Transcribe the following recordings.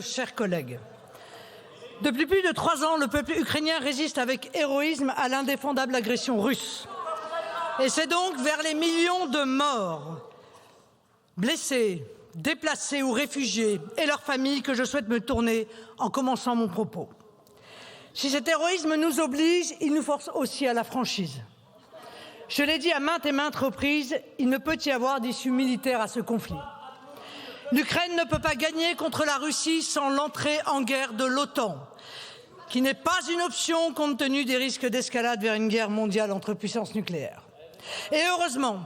Chers collègues, depuis plus de 3 ans, le peuple ukrainien résiste avec héroïsme à l'indéfendable agression russe. Et c'est donc vers les millions de morts, blessés, déplacés ou réfugiés et leurs familles que je souhaite me tourner en commençant mon propos. Si cet héroïsme nous oblige, il nous force aussi à la franchise. Je l'ai dit à maintes et maintes reprises, il ne peut y avoir d'issue militaire à ce conflit. L'Ukraine ne peut pas gagner contre la Russie sans l'entrée en guerre de l'OTAN, qui n'est pas une option compte tenu des risques d'escalade vers une guerre mondiale entre puissances nucléaires. Et heureusement,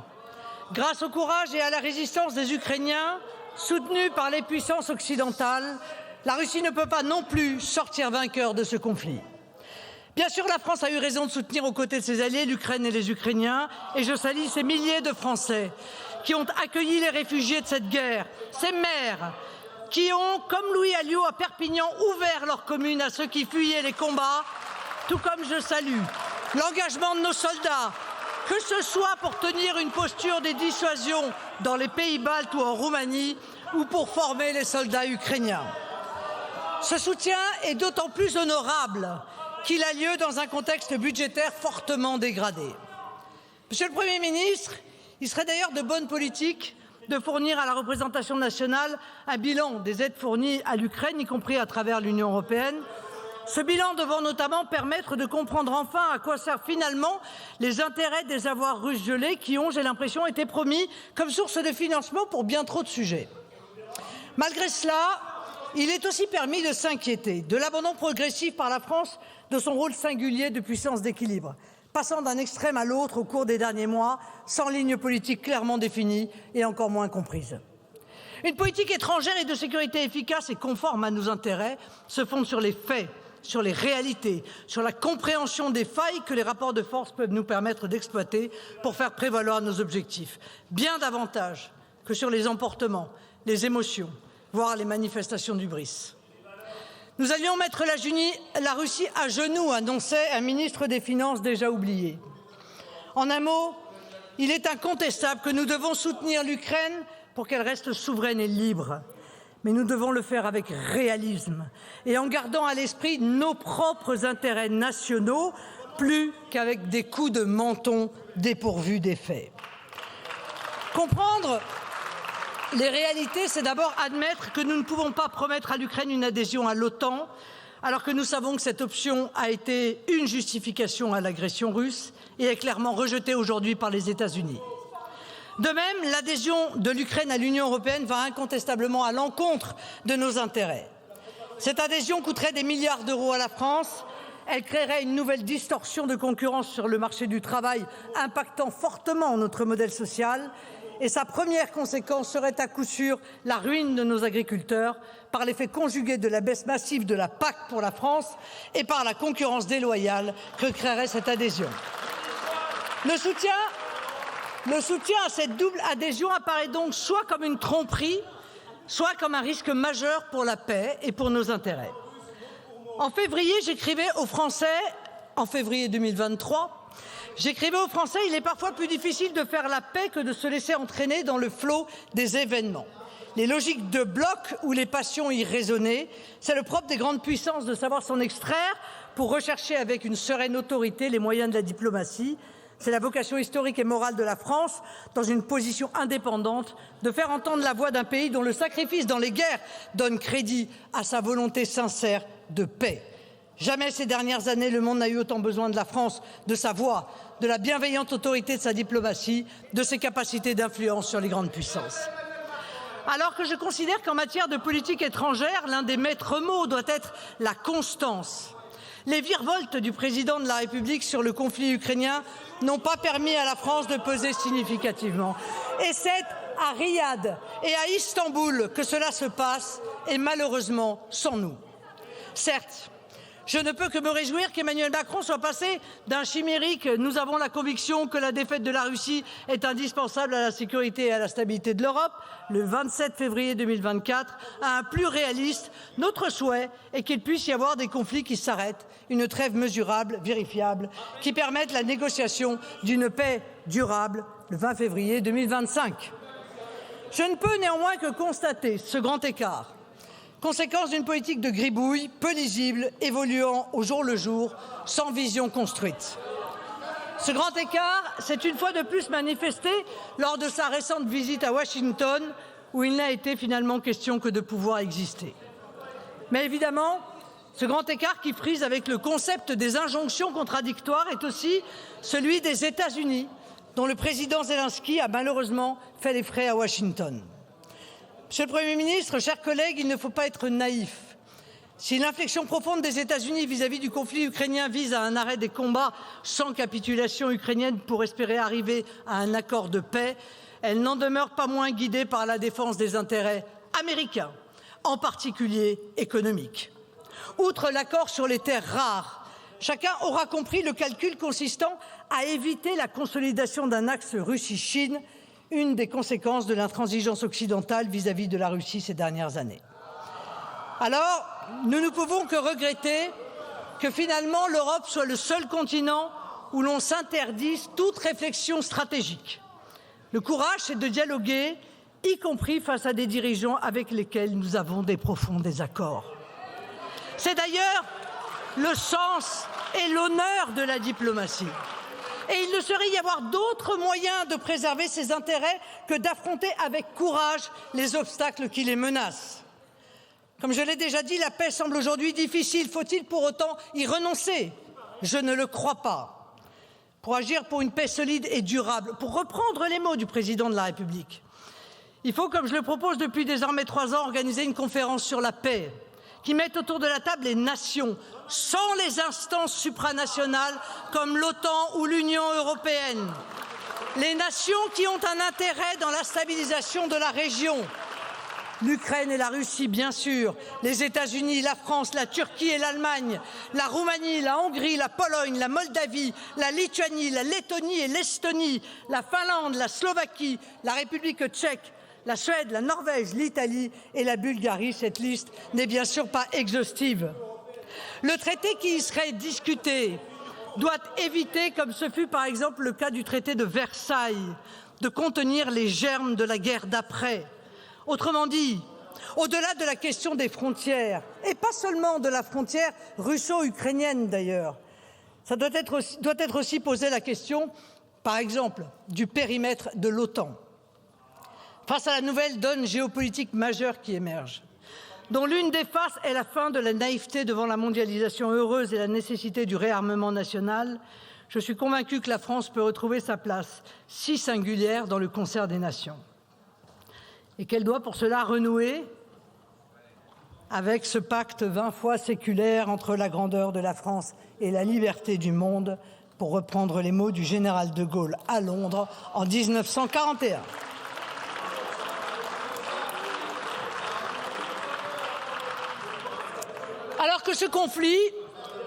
grâce au courage et à la résistance des Ukrainiens, soutenus par les puissances occidentales, la Russie ne peut pas non plus sortir vainqueur de ce conflit. Bien sûr, la France a eu raison de soutenir aux côtés de ses alliés l'Ukraine et les Ukrainiens, et je salue ces milliers de Français qui ont accueilli les réfugiés de cette guerre, ces maires qui ont, comme Louis Alliot à Perpignan, ouvert leur commune à ceux qui fuyaient les combats, tout comme je salue l'engagement de nos soldats, que ce soit pour tenir une posture de dissuasion dans les pays baltes ou en Roumanie, ou pour former les soldats ukrainiens. Ce soutien est d'autant plus honorable qu'il a lieu dans un contexte budgétaire fortement dégradé. Monsieur le Premier ministre, il serait d'ailleurs de bonne politique de fournir à la représentation nationale un bilan des aides fournies à l'Ukraine, y compris à travers l'Union européenne. Ce bilan devant notamment permettre de comprendre enfin à quoi servent finalement les intérêts des avoirs russes gelés qui ont, j'ai l'impression, été promis comme source de financement pour bien trop de sujets. Malgré cela, il est aussi permis de s'inquiéter de l'abandon progressif par la France de son rôle singulier de puissance d'équilibre, passant d'un extrême à l'autre au cours des derniers mois, sans ligne politique clairement définie et encore moins comprise. Une politique étrangère et de sécurité efficace et conforme à nos intérêts se fonde sur les faits, sur les réalités, sur la compréhension des failles que les rapports de force peuvent nous permettre d'exploiter pour faire prévaloir nos objectifs, bien davantage que sur les emportements, les émotions, voire les manifestations d'hubris. Nous allions mettre la Russie à genoux, annonçait un ministre des Finances déjà oublié. En un mot, il est incontestable que nous devons soutenir l'Ukraine pour qu'elle reste souveraine et libre. Mais nous devons le faire avec réalisme et en gardant à l'esprit nos propres intérêts nationaux, plus qu'avec des coups de menton dépourvus d'effet. Comprendre les réalités, c'est d'abord admettre que nous ne pouvons pas promettre à l'Ukraine une adhésion à l'OTAN, alors que nous savons que cette option a été une justification à l'agression russe et est clairement rejetée aujourd'hui par les États-Unis. De même, l'adhésion de l'Ukraine à l'Union européenne va incontestablement à l'encontre de nos intérêts. Cette adhésion coûterait des milliards d'euros à la France. Elle créerait une nouvelle distorsion de concurrence sur le marché du travail, impactant fortement notre modèle social. Et sa première conséquence serait à coup sûr la ruine de nos agriculteurs par l'effet conjugué de la baisse massive de la PAC pour la France et par la concurrence déloyale que créerait cette adhésion. Le soutien à cette double adhésion apparaît donc soit comme une tromperie, soit comme un risque majeur pour la paix et pour nos intérêts. En février, j'écrivais aux Français, en février 2023, j'écrivais aux Français, il est parfois plus difficile de faire la paix que de se laisser entraîner dans le flot des événements. Les logiques de bloc ou les passions irraisonnées, c'est le propre des grandes puissances de savoir s'en extraire pour rechercher avec une sereine autorité les moyens de la diplomatie. C'est la vocation historique et morale de la France, dans une position indépendante, de faire entendre la voix d'un pays dont le sacrifice dans les guerres donne crédit à sa volonté sincère de paix. Jamais ces dernières années, le monde n'a eu autant besoin de la France, de sa voix, de la bienveillante autorité de sa diplomatie, de ses capacités d'influence sur les grandes puissances. Alors que je considère qu'en matière de politique étrangère, l'un des maîtres mots doit être la constance. Les virevoltes du président de la République sur le conflit ukrainien n'ont pas permis à la France de peser significativement. Et c'est à Riyad et à Istanbul que cela se passe, et malheureusement sans nous. Certes, je ne peux que me réjouir qu'Emmanuel Macron soit passé d'un chimérique « nous avons la conviction que la défaite de la Russie est indispensable à la sécurité et à la stabilité de l'Europe » le 27 février 2024 à un plus réaliste. Notre souhait est qu'il puisse y avoir des conflits qui s'arrêtent, une trêve mesurable, vérifiable, qui permette la négociation d'une paix durable le 20 février 2025. Je ne peux néanmoins que constater ce grand écart conséquence d'une politique de gribouille peu lisible, évoluant au jour le jour, sans vision construite. Ce grand écart s'est une fois de plus manifesté lors de sa récente visite à Washington, où il n'a été finalement question que de pouvoir exister. Mais évidemment, ce grand écart qui frise avec le concept des injonctions contradictoires est aussi celui des États-Unis, dont le président Zelensky a malheureusement fait les frais à Washington. Monsieur le Premier ministre, chers collègues, il ne faut pas être naïf. Si l'inflexion profonde des États-Unis vis-à-vis du conflit ukrainien vise à un arrêt des combats sans capitulation ukrainienne pour espérer arriver à un accord de paix, elle n'en demeure pas moins guidée par la défense des intérêts américains, en particulier économiques. Outre l'accord sur les terres rares, chacun aura compris le calcul consistant à éviter la consolidation d'un axe Russie-Chine, une des conséquences de l'intransigeance occidentale vis-à-vis de la Russie ces dernières années. Alors, nous ne pouvons que regretter que finalement l'Europe soit le seul continent où l'on s'interdise toute réflexion stratégique. Le courage, c'est de dialoguer, y compris face à des dirigeants avec lesquels nous avons des profonds désaccords. C'est d'ailleurs le sens et l'honneur de la diplomatie. Et il ne saurait y avoir d'autre moyen de préserver ses intérêts que d'affronter avec courage les obstacles qui les menacent. Comme je l'ai déjà dit, la paix semble aujourd'hui difficile. Faut-il pour autant y renoncer? Je ne le crois pas. Pour agir pour une paix solide et durable, pour reprendre les mots du président de la République, il faut, comme je le propose depuis désormais 3 ans, organiser une conférence sur la paix qui mette autour de la table les nations, sans les instances supranationales comme l'OTAN ou l'Union européenne. Les nations qui ont un intérêt dans la stabilisation de la région. L'Ukraine et la Russie, bien sûr, les États-Unis, la France, la Turquie et l'Allemagne, la Roumanie, la Hongrie, la Pologne, la Moldavie, la Lituanie, la Lettonie et l'Estonie, la Finlande, la Slovaquie, la République tchèque, la Suède, la Norvège, l'Italie et la Bulgarie. Cette liste n'est bien sûr pas exhaustive. Le traité qui y serait discuté doit éviter, comme ce fut par exemple le cas du traité de Versailles, de contenir les germes de la guerre d'après. Autrement dit, au-delà de la question des frontières, et pas seulement de la frontière russo-ukrainienne d'ailleurs, ça doit être aussi posée la question, par exemple, du périmètre de l'OTAN. Face à la nouvelle donne géopolitique majeure qui émerge, dont l'une des faces est la fin de la naïveté devant la mondialisation heureuse et la nécessité du réarmement national, je suis convaincu que la France peut retrouver sa place si singulière dans le concert des nations. Et qu'elle doit pour cela renouer avec ce pacte 20 fois séculaire entre la grandeur de la France et la liberté du monde, pour reprendre les mots du général de Gaulle à Londres en 1941. Alors que ce conflit,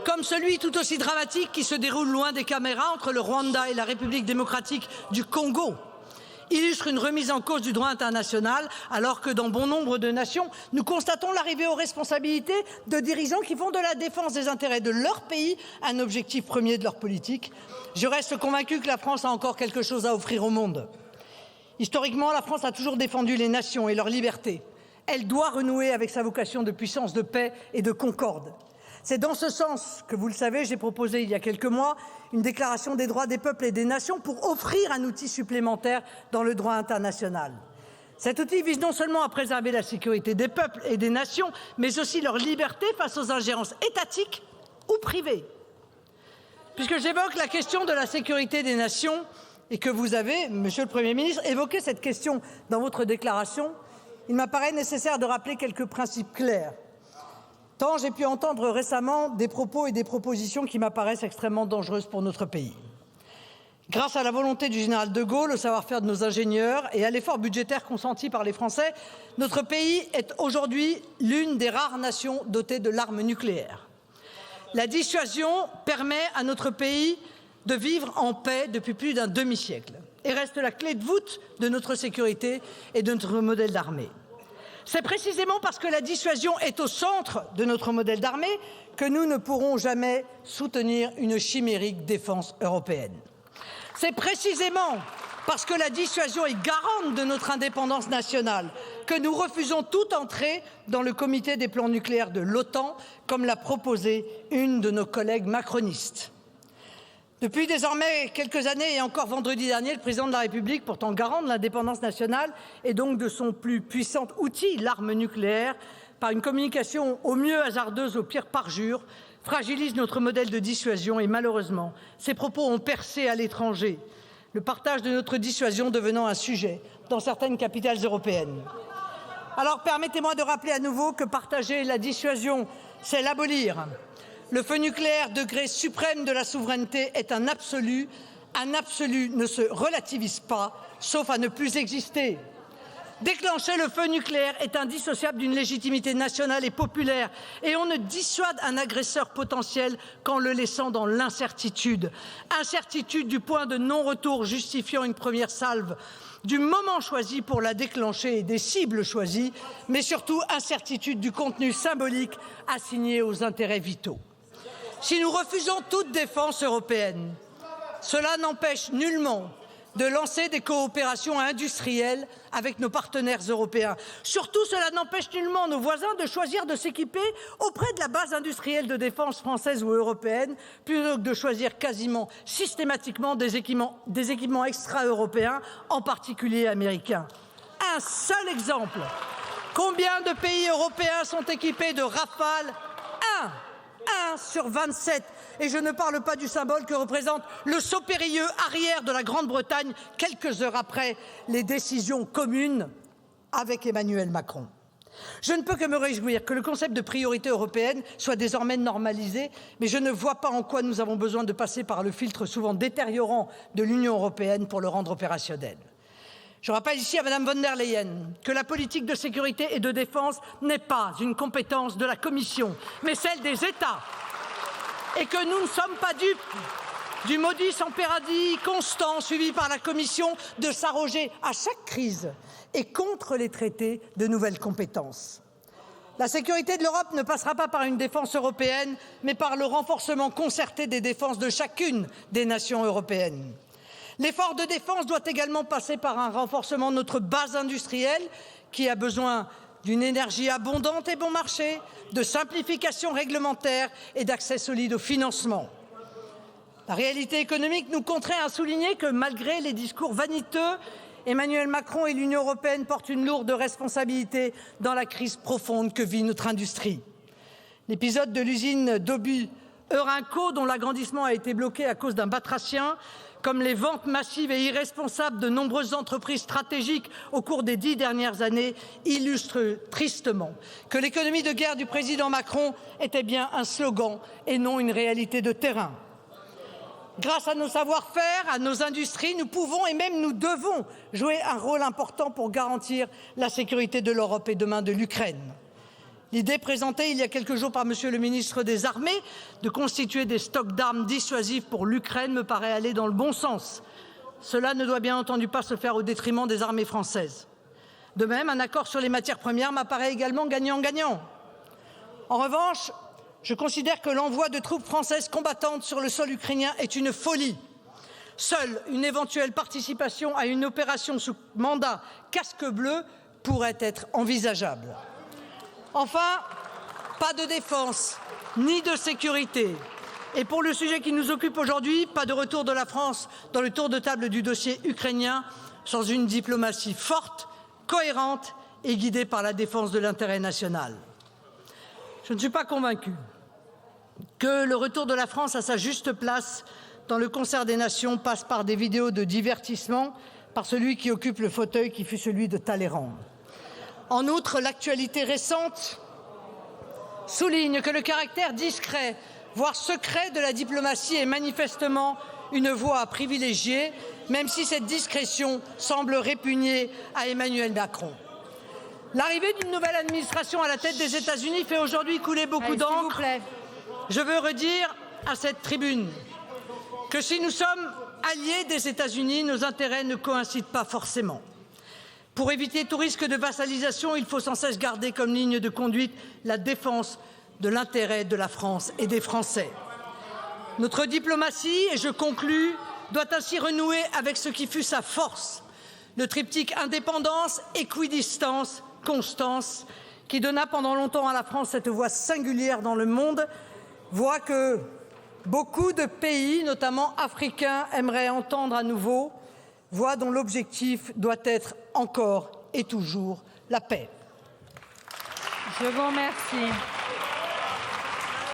comme celui tout aussi dramatique qui se déroule loin des caméras entre le Rwanda et la République démocratique du Congo, illustre une remise en cause du droit international, alors que dans bon nombre de nations, nous constatons l'arrivée aux responsabilités de dirigeants qui font de la défense des intérêts de leur pays un objectif premier de leur politique. Je reste convaincu que la France a encore quelque chose à offrir au monde. Historiquement, la France a toujours défendu les nations et leur liberté. Elle doit renouer avec sa vocation de puissance de paix et de concorde. C'est dans ce sens que, vous le savez, j'ai proposé il y a quelques mois une déclaration des droits des peuples et des nations pour offrir un outil supplémentaire dans le droit international. Cet outil vise non seulement à préserver la sécurité des peuples et des nations, mais aussi leur liberté face aux ingérences étatiques ou privées. Puisque j'évoque la question de la sécurité des nations et que vous avez, Monsieur le Premier ministre, évoqué cette question dans votre déclaration, il m'apparaît nécessaire de rappeler quelques principes clairs. Tant j'ai pu entendre récemment des propos et des propositions qui m'apparaissent extrêmement dangereuses pour notre pays. Grâce à la volonté du général de Gaulle, au savoir-faire de nos ingénieurs et à l'effort budgétaire consenti par les Français, notre pays est aujourd'hui l'une des rares nations dotées de l'arme nucléaire. La dissuasion permet à notre pays de vivre en paix depuis plus d'un demi-siècle et reste la clé de voûte de notre sécurité et de notre modèle d'armée. C'est précisément parce que la dissuasion est au centre de notre modèle d'armée que nous ne pourrons jamais soutenir une chimérique défense européenne. C'est précisément parce que la dissuasion est garante de notre indépendance nationale, que nous refusons toute entrée dans le comité des plans nucléaires de l'OTAN, comme l'a proposé une de nos collègues macronistes. Depuis désormais quelques années et encore vendredi dernier, le président de la République, pourtant garant de l'indépendance nationale et donc de son plus puissant outil, l'arme nucléaire, par une communication au mieux hasardeuse, au pire parjure, fragilise notre modèle de dissuasion et malheureusement, ces propos ont percé à l'étranger, le partage de notre dissuasion devenant un sujet dans certaines capitales européennes. Alors permettez-moi de rappeler à nouveau que partager la dissuasion, c'est l'abolir. Le feu nucléaire, degré suprême de la souveraineté, est un absolu. Un absolu ne se relativise pas, sauf à ne plus exister. Déclencher le feu nucléaire est indissociable d'une légitimité nationale et populaire, et on ne dissuade un agresseur potentiel qu'en le laissant dans l'incertitude. Incertitude du point de non-retour justifiant une première salve, du moment choisi pour la déclencher et des cibles choisies, mais surtout incertitude du contenu symbolique assigné aux intérêts vitaux. Si nous refusons toute défense européenne, cela n'empêche nullement de lancer des coopérations industrielles avec nos partenaires européens. Surtout, cela n'empêche nullement nos voisins de choisir de s'équiper auprès de la base industrielle de défense française ou européenne, plutôt que de choisir quasiment systématiquement des équipements extra-européens, en particulier américains. Un seul exemple. Combien de pays européens sont équipés de Rafale? Un sur 27. Et je ne parle pas du symbole que représente le saut périlleux arrière de la Grande-Bretagne quelques heures après les décisions communes avec Emmanuel Macron. Je ne peux que me réjouir que le concept de priorité européenne soit désormais normalisé, mais je ne vois pas en quoi nous avons besoin de passer par le filtre souvent détériorant de l'Union européenne pour le rendre opérationnel. Je rappelle ici à Mme von der Leyen que la politique de sécurité et de défense n'est pas une compétence de la Commission, mais celle des États. Et que nous ne sommes pas dupes du modus operandi constant suivi par la Commission de s'arroger à chaque crise et contre les traités de nouvelles compétences. La sécurité de l'Europe ne passera pas par une défense européenne, mais par le renforcement concerté des défenses de chacune des nations européennes. L'effort de défense doit également passer par un renforcement de notre base industrielle qui a besoin d'une énergie abondante et bon marché, de simplification réglementaire et d'accès solide au financement. La réalité économique nous contraint à souligner que malgré les discours vaniteux, Emmanuel Macron et l'Union européenne portent une lourde responsabilité dans la crise profonde que vit notre industrie. L'épisode de l'usine d'Obu Eurenco, dont l'agrandissement a été bloqué à cause d'un batracien, comme les ventes massives et irresponsables de nombreuses entreprises stratégiques au cours des 10 dernières années, illustrent tristement que l'économie de guerre du président Macron était bien un slogan et non une réalité de terrain. Grâce à nos savoir-faire, à nos industries, nous pouvons et même nous devons jouer un rôle important pour garantir la sécurité de l'Europe et demain de l'Ukraine. L'idée présentée il y a quelques jours par Monsieur le ministre des Armées de constituer des stocks d'armes dissuasives pour l'Ukraine me paraît aller dans le bon sens. Cela ne doit bien entendu pas se faire au détriment des armées françaises. De même, un accord sur les matières premières m'apparaît également gagnant-gagnant. En revanche, je considère que l'envoi de troupes françaises combattantes sur le sol ukrainien est une folie. Seule une éventuelle participation à une opération sous mandat casque bleu pourrait être envisageable. Enfin, pas de défense ni de sécurité. Et pour le sujet qui nous occupe aujourd'hui, pas de retour de la France dans le tour de table du dossier ukrainien sans une diplomatie forte, cohérente et guidée par la défense de l'intérêt national. Je ne suis pas convaincu que le retour de la France à sa juste place dans le concert des nations passe par des vidéos de divertissement par celui qui occupe le fauteuil qui fut celui de Talleyrand. En outre, l'actualité récente souligne que le caractère discret, voire secret de la diplomatie est manifestement une voie à privilégier, même si cette discrétion semble répugner à Emmanuel Macron. L'arrivée d'une nouvelle administration à la tête des États-Unis fait aujourd'hui couler beaucoup d'encre. Je veux redire à cette tribune que si nous sommes alliés des États-Unis, nos intérêts ne coïncident pas forcément. Pour éviter tout risque de vassalisation, il faut sans cesse garder comme ligne de conduite la défense de l'intérêt de la France et des Français. Notre diplomatie, et je conclus, doit ainsi renouer avec ce qui fut sa force, le triptyque indépendance, équidistance, constance, qui donna pendant longtemps à la France cette voix singulière dans le monde, voix que beaucoup de pays, notamment africains, aimeraient entendre à nouveau, voix dont l'objectif doit être encore et toujours la paix. Je vous remercie.